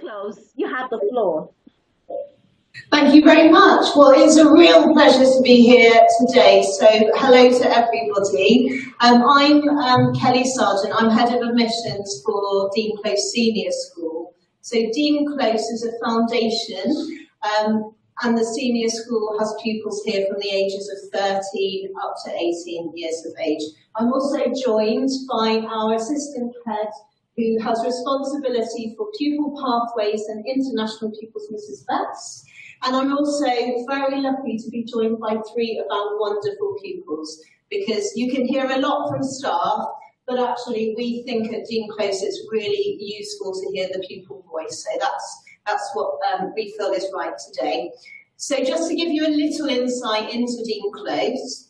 Close, you have the floor. Thank you very much. Well, it's a real pleasure to be here today. So hello to everybody. I'm Kelly Sargent. I'm Head of Admissions for Dean Close Senior School. So Dean Close is a foundation and the senior school has pupils here from the ages of 13 up to 18 years of age. I'm also joined by our assistant head who has responsibility for pupil pathways and international pupils, Mrs. Betts. And I'm also very lucky to be joined by three of our wonderful pupils, because you can hear a lot from staff, but actually we think at Dean Close it's really useful to hear the pupil voice. So that's what we feel is right today. So just to give you a little insight into Dean Close,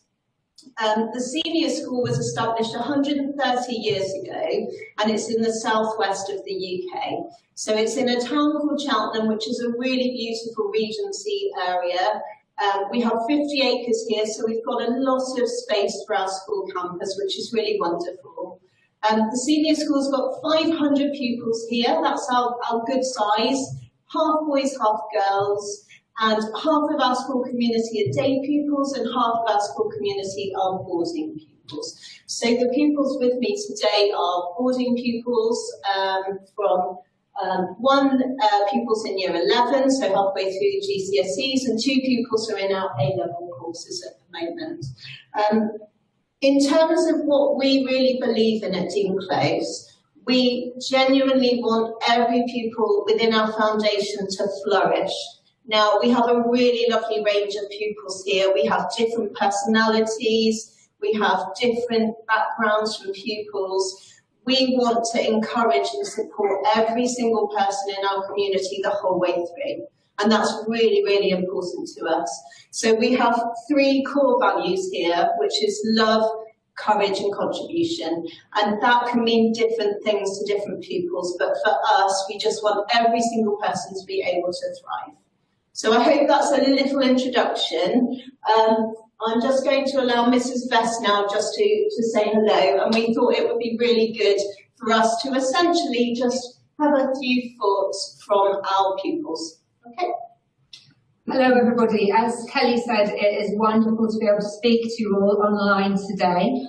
the senior school was established 130 years ago, and it's in the southwest of the UK. So it's in a town called Cheltenham, which is a really beautiful Regency area. We have 50 acres here, so we've got a lot of space for our school campus, which is really wonderful. The senior school's got 500 pupils here. That's our good size, half boys, half girls. And half of our school community are day pupils and half of our school community are boarding pupils. So the pupils with me today are boarding pupils from one pupils in year 11, so halfway through GCSEs, and two pupils are in our A-level courses at the moment. In terms of what we really believe in at Dean Close, we genuinely want every pupil within our foundation to flourish. Now, we have a really lovely range of pupils here. We have different personalities, we have different backgrounds from pupils. We want to encourage and support every single person in our community the whole way through. And that's really, really important to us. So we have three core values here, which is love, courage and contribution. And that can mean different things to different pupils, but for us, we just want every single person to be able to thrive. So I hope that's a little introduction. I'm just going to allow Mrs. Vest now just to say hello, and we thought it would be really good for us to essentially just have a few thoughts from our pupils. Okay? Hello everybody. As Kelly said, it is wonderful to be able to speak to you all online today.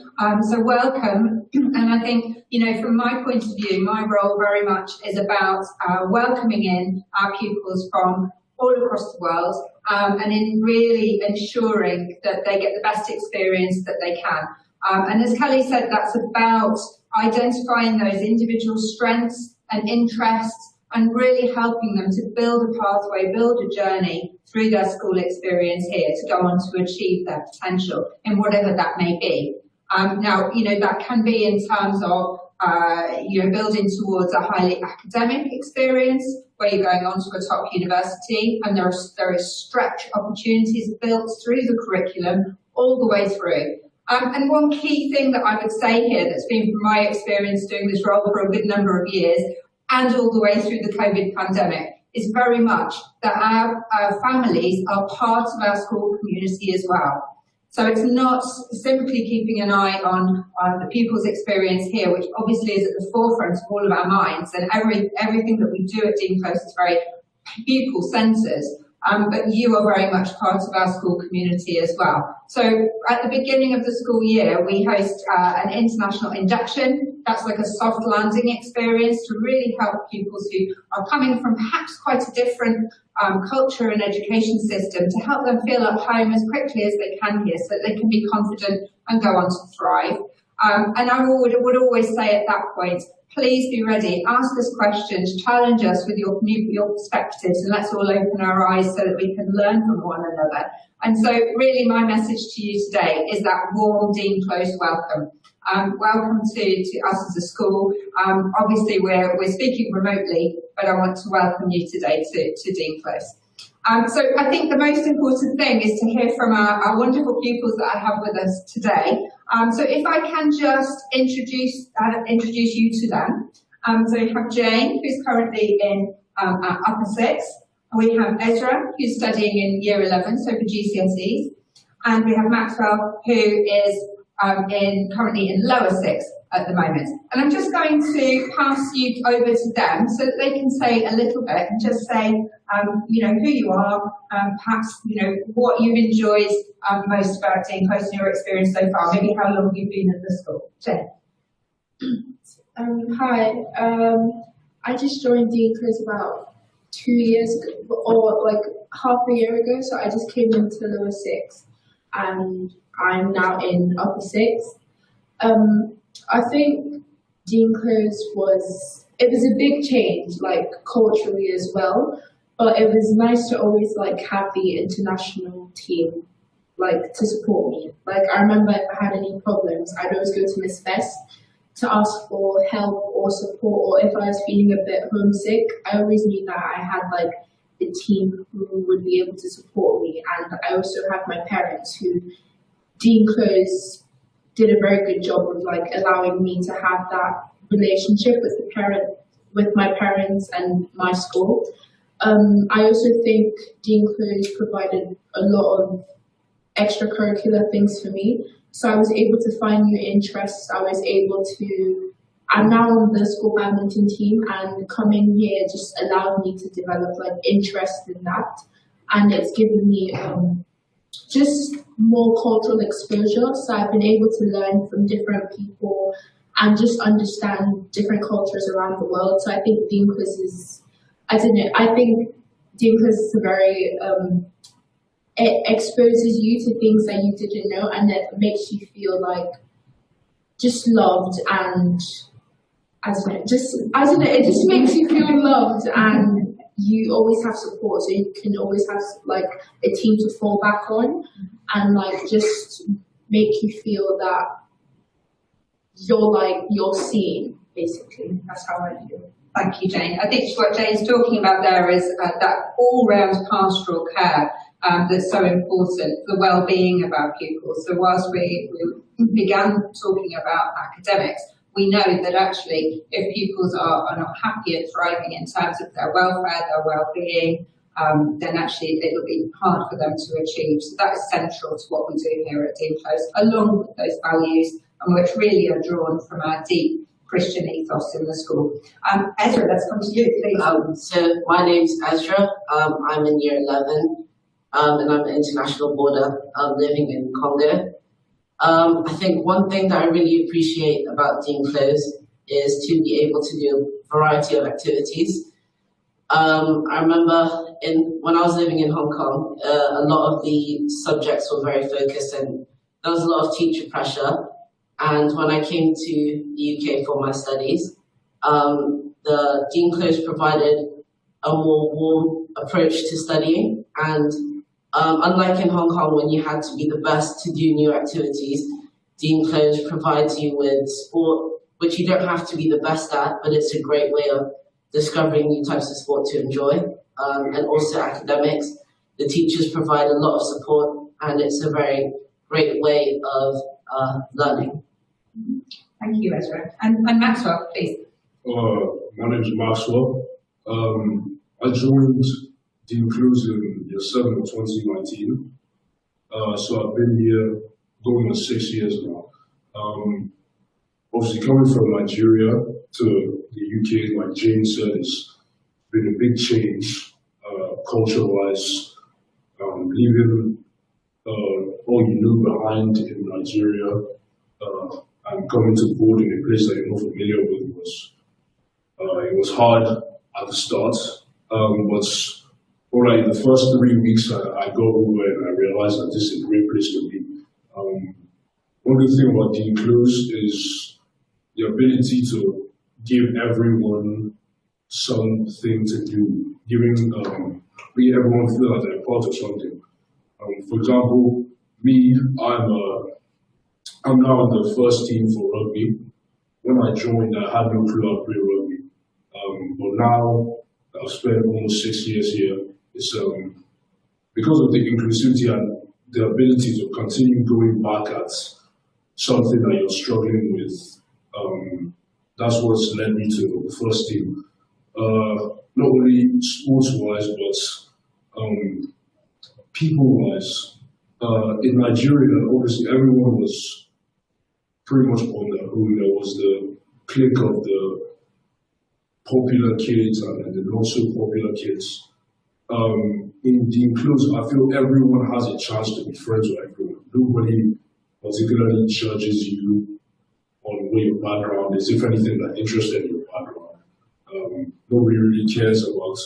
So welcome. And I think, you know, from my point of view, my role very much is about welcoming in our pupils from all across the world, and in really ensuring that they get the best experience that they can. And as Kelly said, that's about identifying those individual strengths and interests and really helping them to build a pathway, build a journey through their school experience here to go on to achieve their potential in whatever that may be. Now, you know, that can be in terms of you know, building towards a highly academic experience where you're going on to a top university, and there is stretch opportunities built through the curriculum all the way through. And one key thing that I would say here that's been from my experience doing this role for a good number of years and all the way through the COVID pandemic is very much that our families are part of our school community as well. So it's not simply keeping an eye on the pupils' experience here, which obviously is at the forefront of all of our minds, and everything that we do at Dean Close is very pupil-centred, but you are very much part of our school community as well. So at the beginning of the school year, we host an international induction. That's like a soft landing experience to really help pupils who are coming from perhaps quite a different culture and education system, to help them feel at home as quickly as they can here so that they can be confident and go on to thrive. And I would always say at that point, please be ready, ask us questions, challenge us with your perspectives, and let's all open our eyes so that we can learn from one another. And so really my message to you today is that warm Dean Close welcome. Welcome to us as a school. Obviously we're speaking remotely, but I want to welcome you today to Dean Close. So I think the most important thing is to hear from our wonderful pupils that I have with us today. So if I can just introduce you to them. So we have Jane, who's currently in upper six. We have Ezra, who's studying in year 11, so for GCSEs. And we have Maxwell, who is currently in lower six at the moment. And I'm just going to pass you over to them so that they can say a little bit and just say, who you are, perhaps, what you've enjoyed most about Dean Close in your experience so far, maybe how long you've been at the school. Jen. Hi, I just joined Dean Close about 2 years ago, or like half a year ago, so I just came into lower six and I'm now in upper six. I think Dean Close was a big change, like culturally as well, but it was nice to always like have the international team like to support me. Like I remember if I had any problems, I'd always go to Miss Best to ask for help or support, or if I was feeling a bit homesick, I always knew that I had like a team who would be able to support me. And I also have my parents who Dean Close did a very good job of like allowing me to have that relationship with my parents and my school. I also think Dean Close provided a lot of extracurricular things for me. So I was able to find new interests. I'm now on the school badminton team, and coming here just allowed me to develop like interest in that. And it's given me just more cultural exposure. So I've been able to learn from different people and just understand different cultures around the world. So I think Dean Close is a very it exposes you to things that you didn't know, and it makes you feel like just loved, and it just makes you feel loved, and you always have support, so you can always have like a team to fall back on, and like just make you feel that you're seen, basically. That's how I feel. Thank you, Jane. I think what Jane's talking about there is that all-round pastoral care that's so important, the well-being of our pupils. So whilst we began talking about academics, we know that actually if pupils are not happy and thriving in terms of their welfare, their well-being, then actually it will be hard for them to achieve. So that is central to what we do here at Dean Close, along with those values, and which really are drawn from our deep Christian ethos in the school. Ezra, let's come to you, please. So my name's Ezra. I'm in year 11, and I'm an international boarder living in Congo. I think one thing that I really appreciate about Dean Close is to be able to do a variety of activities. I remember when I was living in Hong Kong, a lot of the subjects were very focused and there was a lot of teacher pressure. And when I came to the UK for my studies, the Dean Close provided a more warm approach to studying. And unlike in Hong Kong, when you had to be the best to do new activities, Dean Close provides you with sport, which you don't have to be the best at, but it's a great way of discovering new types of sport to enjoy. And also academics. The teachers provide a lot of support, and it's a very great way of learning. Thank you, Ezra. And Maxwell, please. My name is Maxwell. I joined Dean Close in year 7 of 2019. So I've been here going on 6 years now. Obviously coming from Nigeria to the UK, like Jane said, it's been a big change, culture-wise, leaving all you knew behind in Nigeria, and coming to board in a place that you're not familiar with was hard at the start, but for like the first 3 weeks I got over and I realized that this is a great place to be. One good thing about Dean Close is the ability to give everyone something to do, making everyone feel like they're part of something. For example, me, I'm now on the first team for rugby. When I joined, I had no clue how to play rugby. But now I've spent almost 6 years here. It's because of the inclusivity and the ability to continue going back at something that you're struggling with. That's what's led me to the first team. Not only sports-wise, but people-wise. In Nigeria, obviously everyone was pretty much on their own. There was the clique of the popular kids and the not so popular kids. In the enclosed, I feel everyone has a chance to be friends with everyone. Nobody particularly judges you on what your background is, if anything, that interested in your background. Nobody really cares about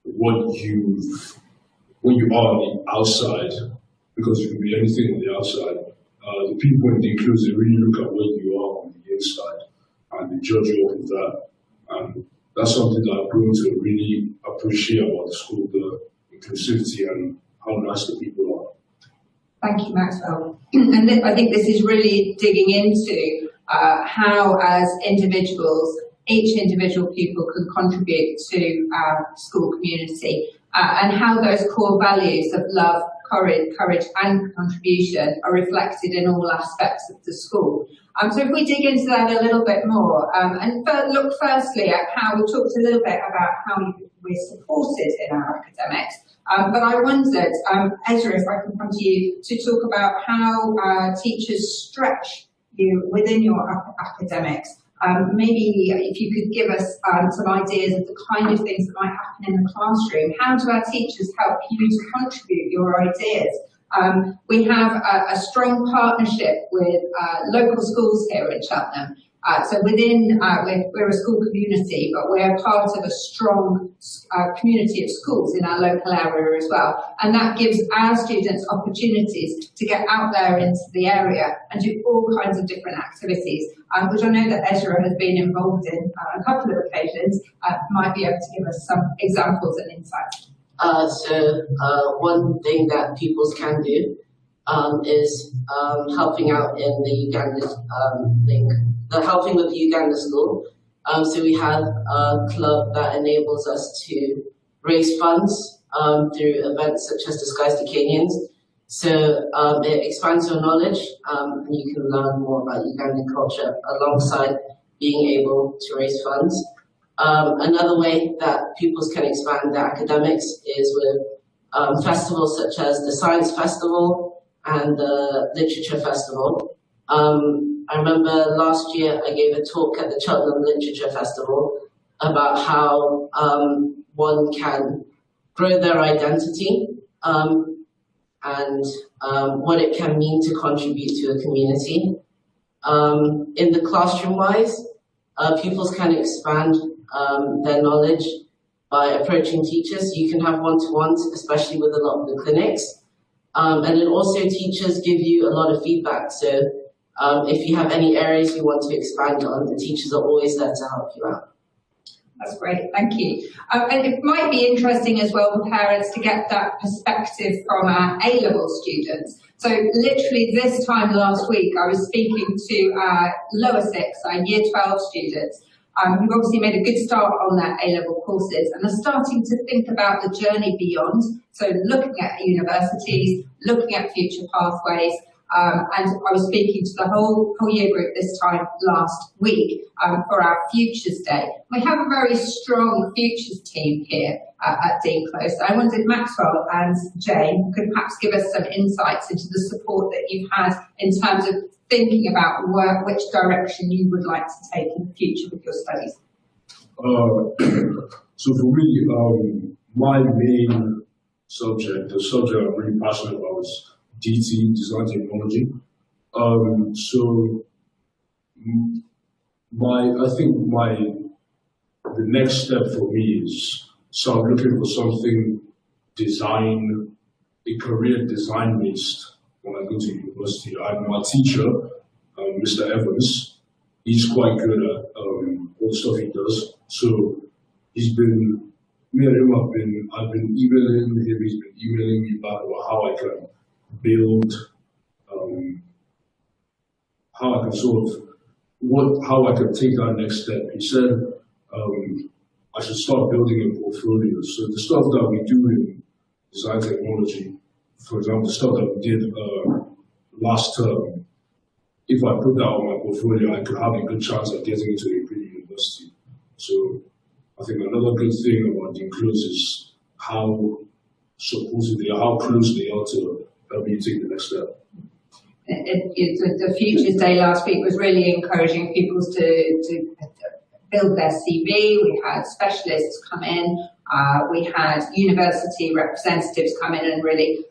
what you are on the outside, because you can be anything on the outside. The people in the enclosed, they really look at what you are on the inside, and they judge you off of that. And that's something that I've grown to really appreciate about the school, the inclusivity and how nice the people are. Thank you, Maxwell. And I think this is really digging into how, as individuals, each individual pupil can contribute to our school community, and how those core values of love, courage and contribution are reflected in all aspects of the school. So if we dig into that a little bit more, and look firstly at how we talked a little bit about how we're supported in our academics, but I wondered, Ezra, if I can come to you to talk about how teachers stretch you within your academics. Maybe if you could give us some ideas of the kind of things that might happen in the classroom. How do our teachers help you to contribute your ideas? We have a strong partnership with local schools here in Cheltenham. So within, we're a school community, but we're part of a strong community of schools in our local area as well. And that gives our students opportunities to get out there into the area and do all kinds of different activities, which I know that Ezra has been involved in on a couple of occasions. Might be able to give us some examples and insights. One thing that pupils can do is helping out in the Uganda helping with the Uganda school. So we have a club that enables us to raise funds through events such as Disguised Ocanians. So it expands your knowledge, and you can learn more about Ugandan culture alongside being able to raise funds. Another way that pupils can expand their academics is with festivals such as the Science Festival and the Literature Festival. I remember last year I gave a talk at the Cheltenham Literature Festival about how one can grow their identity and what it can mean to contribute to a community. In the classroom-wise, pupils can expand their knowledge by approaching teachers. You can have one-to-ones, especially with a lot of the clinics. And then also teachers give you a lot of feedback. So if you have any areas you want to expand on, the teachers are always there to help you out. That's great, thank you. And it might be interesting as well for parents to get that perspective from our A-level students. So literally this time last week, I was speaking to our lower six, our year 12 students, who've obviously made a good start on their A-level courses and are starting to think about the journey beyond. So looking at universities, looking at future pathways, and I was speaking to the whole year group this time last week for our Futures Day. We have a very strong Futures team here at Dean Close. I wondered if Maxwell and Jane could perhaps give us some insights into the support that you've had in terms of thinking about which direction you would like to take in the future with your studies. So for me, my main subject, the subject I'm really passionate about is DT, design technology. The next step for me is start looking for something a career design based when I go to university. My teacher, Mr. Evans, he's quite good at all the stuff he does. So me and him I've been emailing him, he's been emailing me back about how I can build, how I can take that next step. He said I should start building a portfolio. So the stuff that we do in design technology, for example, the stuff that we did last term, if I put that on my portfolio, I could have a good chance of getting into a good university. So I think another good thing about Dean Close is how supportive they are, how close they are to help you take the next step. the Futures Day last week was really encouraging people to build their CV. We had specialists come in. We had university representatives come in and really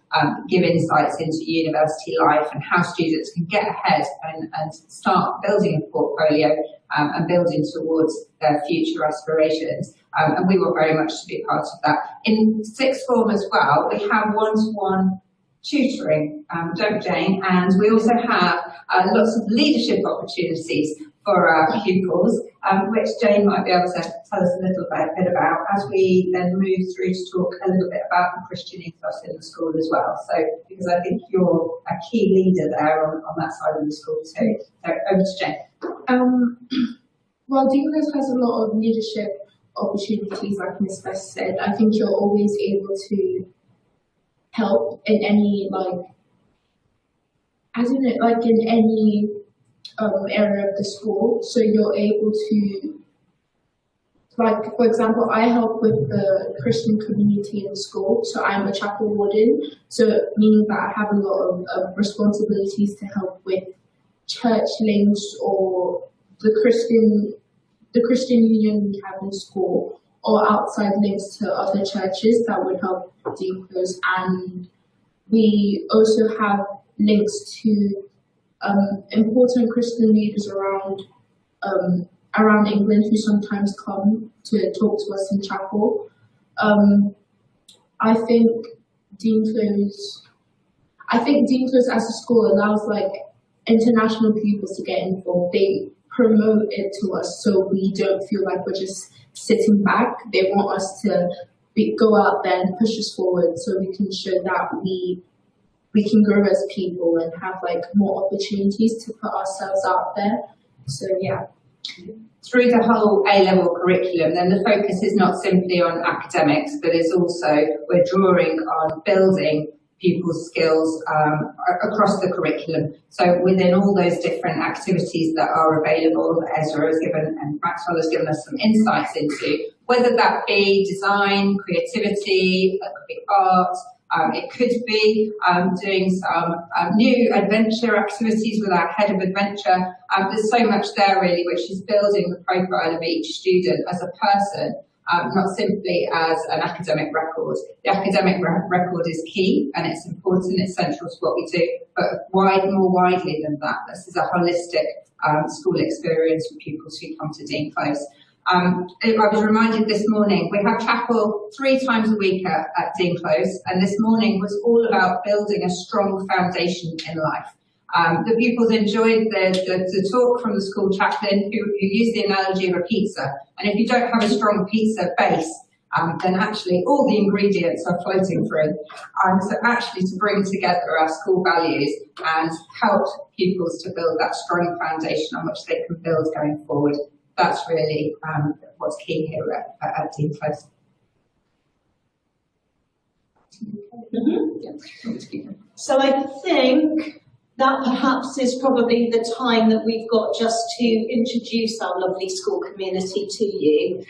give insights into university life and how students can get ahead and start building a portfolio and building towards their future aspirations. And we want very much to be part of that. In sixth form as well, we have one-to-one tutoring, don't we, Jane? And we also have lots of leadership opportunities for our pupils, which Jane might be able to tell us a little bit about as we then move through to talk a little bit about the Christian ethos in the school as well. So, because I think you're a key leader there on that side of the school too. So over to Jane. Well, Dean Close has a lot of leadership opportunities, like Ms. Bess said. I think you're always able to help in any, in any area of the school. So you're able to, for example, I help with the Christian community in school. So I'm a chapel warden, so meaning that I have a lot of responsibilities to help with church links or the Christian union we have in school, or outside links to other churches that would help Dean Close. And we also have links to important Christian leaders around England who sometimes come to talk to us in chapel. I think Dean Close as a school allows international pupils to get involved. They promote it to us so we don't feel like we're just sitting back. They want us to go out there and push us forward so we can show that we can grow as people and have more opportunities to put ourselves out there. So yeah. Through the whole A-level curriculum, then the focus is not simply on academics, but it's also, we're drawing on building pupils' skills across the curriculum. So within all those different activities that are available, Ezra has given and Maxwell has given us some insights into, whether that be design, creativity, it could be art, it could be doing some new adventure activities with our head of adventure. There's so much there really, which is building the profile of each student as a person, not simply as an academic record. The academic record is key and it's important, it's central to what we do, but more widely than that, this is a holistic school experience for pupils who come to Dean Close. I was reminded this morning, we have chapel 3 times a week at Dean Close, and this morning was all about building a strong foundation in life. The pupils enjoyed the talk from the school chaplain who used the analogy of a pizza. And if you don't have a strong pizza base, then actually all the ingredients are floating through. So actually to bring together our school values and help pupils to build that strong foundation on which they can build going forward. That's really what's key here at Dean Close. So I think that perhaps is probably the time that we've got just to introduce our lovely school community to you.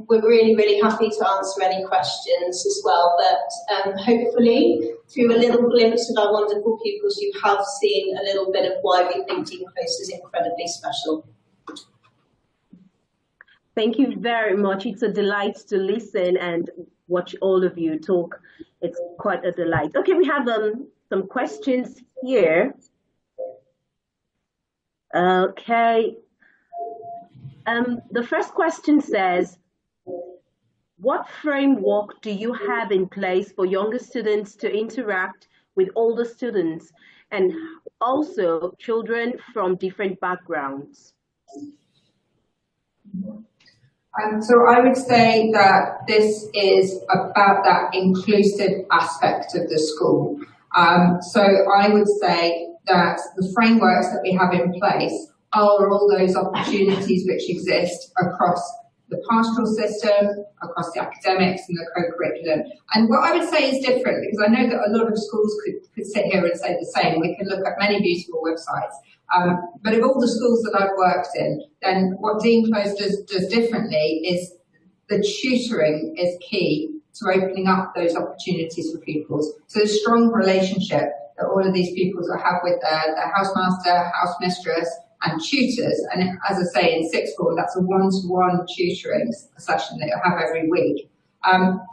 We're really, really happy to answer any questions as well, but hopefully through a little glimpse of our wonderful pupils, you have seen a little bit of why we think Dean Close is incredibly special. Thank you very much. It's a delight to listen and watch all of you talk. It's quite a delight. Okay, we have some questions here. Okay. The first question says, what framework do you have in place for younger students to interact with older students and also children from different backgrounds? So I would say that this is about that inclusive aspect of the school. So I would say that the frameworks that we have in place are all those opportunities which exist across the pastoral system, across the academics and the co-curriculum. And what I would say is different, because I know that a lot of schools could sit here and say the same. We can look at many beautiful websites. But of all the schools that I've worked in, then what Dean Close does differently is the tutoring is key to opening up those opportunities for pupils. So a strong relationship that all of these pupils will have with their housemaster, housemistress, and tutors. And as I say, in sixth form, that's a one-to-one tutoring session that you'll have every week.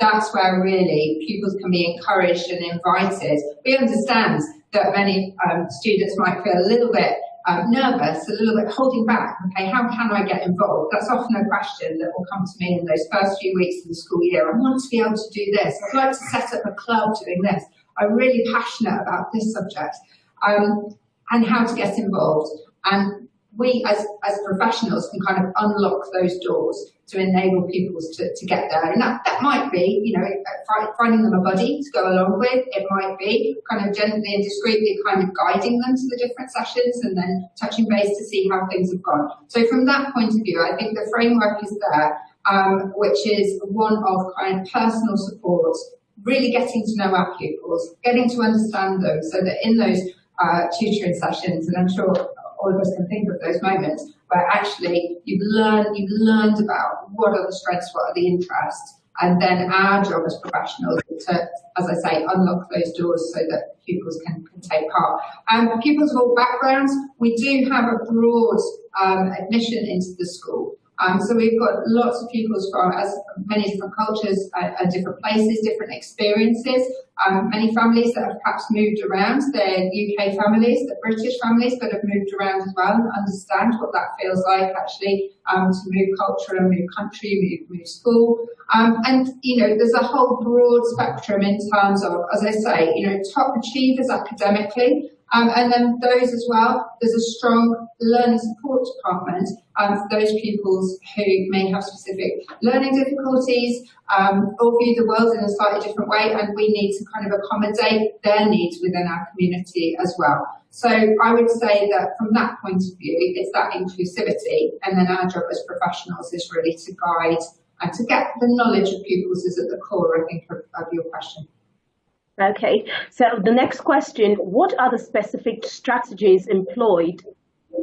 That's where really pupils can be encouraged and invited. We understand that many students might feel a little bit nervous, a little bit holding back. Okay, how can I get involved? That's often a question that will come to me in those first few weeks of the school year. I want to be able to do this. I'd like to set up a club doing this. I'm really passionate about this subject, and how to get involved. And we as professionals can kind of unlock those doors to enable people to get there. And that might be, you know, finding them a buddy to go along with. It might be kind of gently and discreetly kind of guiding them to the different sessions and then touching base to see how things have gone. So from that point of view, I think the framework is there, which is one of kind of personal support, really getting to know our pupils, getting to understand them, so that in those tutoring sessions, and I'm sure all of us can think of those moments where actually you've learned about what are the strengths, what are the interests, and then our job as professionals to, as I say, unlock those doors so that pupils can take part. Pupils of all backgrounds, we do have a broad admission into the school. So we've got lots of pupils from as many different cultures, different places, different experiences. Many families that have perhaps moved around. They're UK families, they're British families, but have moved around as well and understand what that feels like actually to move culture and move country, move school. And you know, there's a whole broad spectrum in terms of, as I say, you know, top achievers academically. And then those as well, there's a strong learning support department for those pupils who may have specific learning difficulties or view the world in a slightly different way, and we need to kind of accommodate their needs within our community as well. So I would say that from that point of view, it's that inclusivity, and then our job as professionals is really to guide and to get the knowledge of pupils is at the core, I think, of your question. Okay, so the next question, what are the specific strategies employed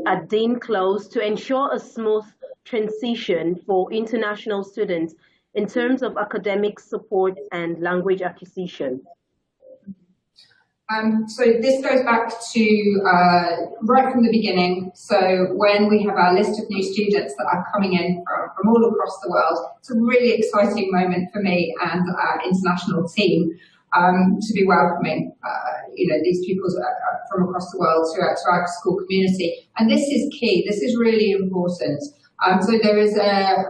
at Dean Close to ensure a smooth transition for international students in terms of academic support and language acquisition? So this goes back to right from the beginning. So when we have our list of new students that are coming in from all across the world, it's a really exciting moment for me and our international team. To be welcoming, you know, these pupils from across the world to our school community, and this is key. This is really important. So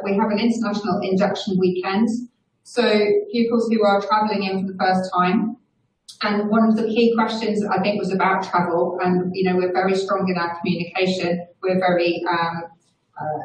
we have an international induction weekend. So pupils who are travelling in for the first time, and one of the key questions I think was about travel. And you know, we're very strong in our communication. We're very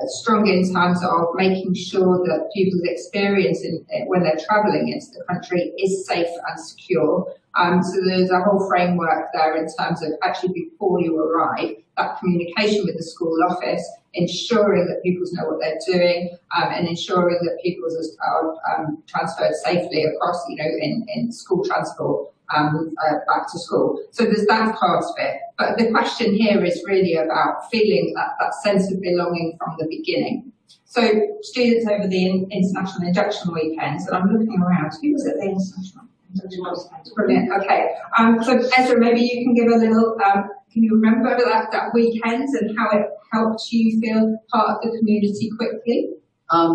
strong in terms of making sure that people's experience when they're travelling into the country is safe and secure. So there's a whole framework there in terms of actually before you arrive, that communication with the school office, ensuring that pupils know what they're doing, and ensuring that pupils are transferred safely across, you know, in school transport. Back to school. So there's that part of it. But the question here is really about feeling that sense of belonging from the beginning. So students over the International Induction Weekends, and I'm looking around, who was at the International Induction Weekend? Brilliant, okay. So Ezra, maybe you can give a little, can you remember that weekend and how it helped you feel part of the community quickly?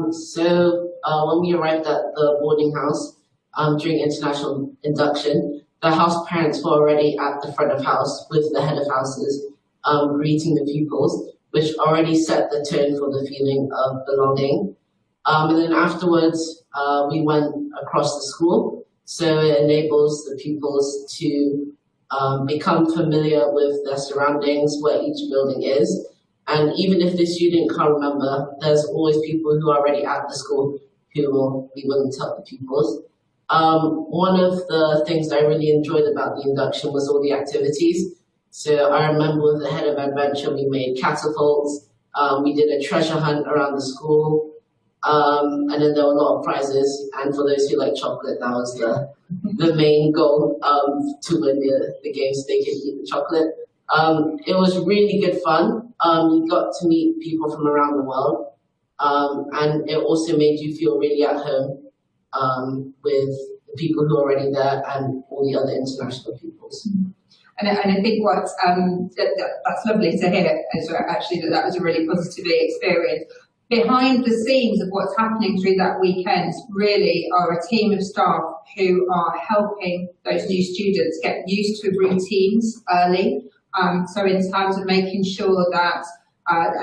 So when we arrived at the boarding house during international induction, the house parents were already at the front of house with the head of houses greeting the pupils, which already set the tone for the feeling of belonging. And then afterwards, we went across the school, so it enables the pupils to become familiar with their surroundings, where each building is. And even if the student can't remember, there's always people who are already at the school who will be willing to help the pupils. One of the things I really enjoyed about the induction was all the activities. So I remember with the head of adventure, we made catapults, we did a treasure hunt around the school, and then there were a lot of prizes. And for those who like chocolate, that was the main goal, to win the game so they could eat the chocolate. It was really good fun. You got to meet people from around the world, and it also made you feel really at home with the people who are already there and all the other international pupils. And I think that's lovely to hear, Ezra, actually, that was a really positive experience. Behind the scenes of what's happening through that weekend really are a team of staff who are helping those new students get used to routines early. So in terms of making sure that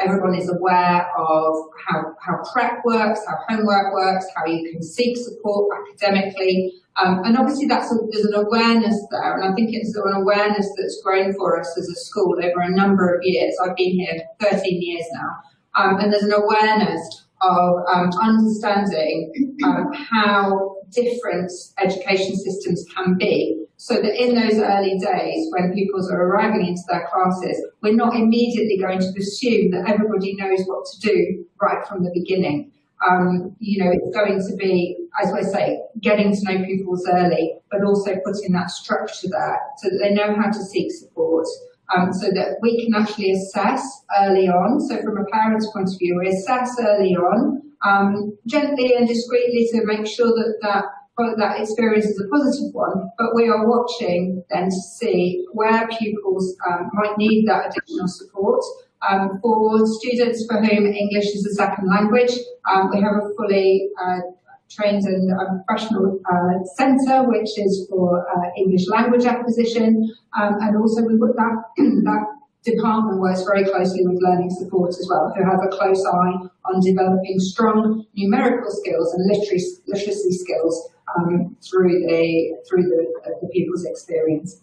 everyone is aware of how prep works, how homework works, how you can seek support academically. And obviously there's an awareness there, and I think it's an awareness that's grown for us as a school over a number of years. I've been here 13 years now. And there's an awareness of understanding how different education systems can be, so that in those early days when pupils are arriving into their classes, we're not immediately going to assume that everybody knows what to do right from the beginning. It's going to be, as I say, getting to know pupils early, but also putting that structure there so that they know how to seek support. So that we can actually assess early on. So from a parent's point of view, we assess early on, gently and discreetly, to make sure that experience is a positive one, but we are watching then to see where pupils might need that additional support. For students for whom English is a second language, we have a fully trained and professional centre, which is for English language acquisition, and also that department works very closely with learning support as well, who have a close eye on developing strong numerical skills and literacy skills through the pupil's experience.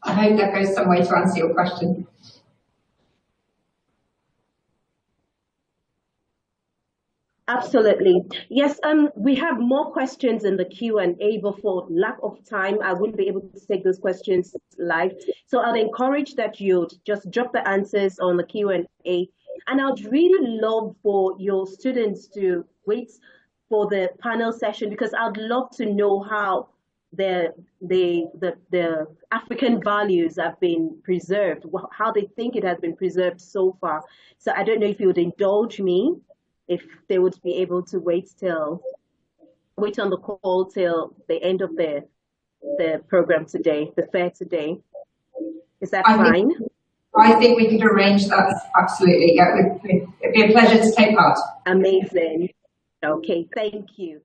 I hope that goes some way to answer your question. Absolutely. Yes, we have more questions in the Q&A, but for lack of time, I wouldn't be able to take those questions live. So I'd encourage that you'd just drop the answers on the Q&A. And I'd really love for your students to wait for the panel session, because I'd love to know how the African values have been preserved, how they think it has been preserved so far. So I don't know if you would indulge me, if they would be able to wait on the call till the end of the program today, the fair today. Is that fine? I think we could arrange that, absolutely. Yeah, it'd be a pleasure to take part. Amazing. Okay, thank you.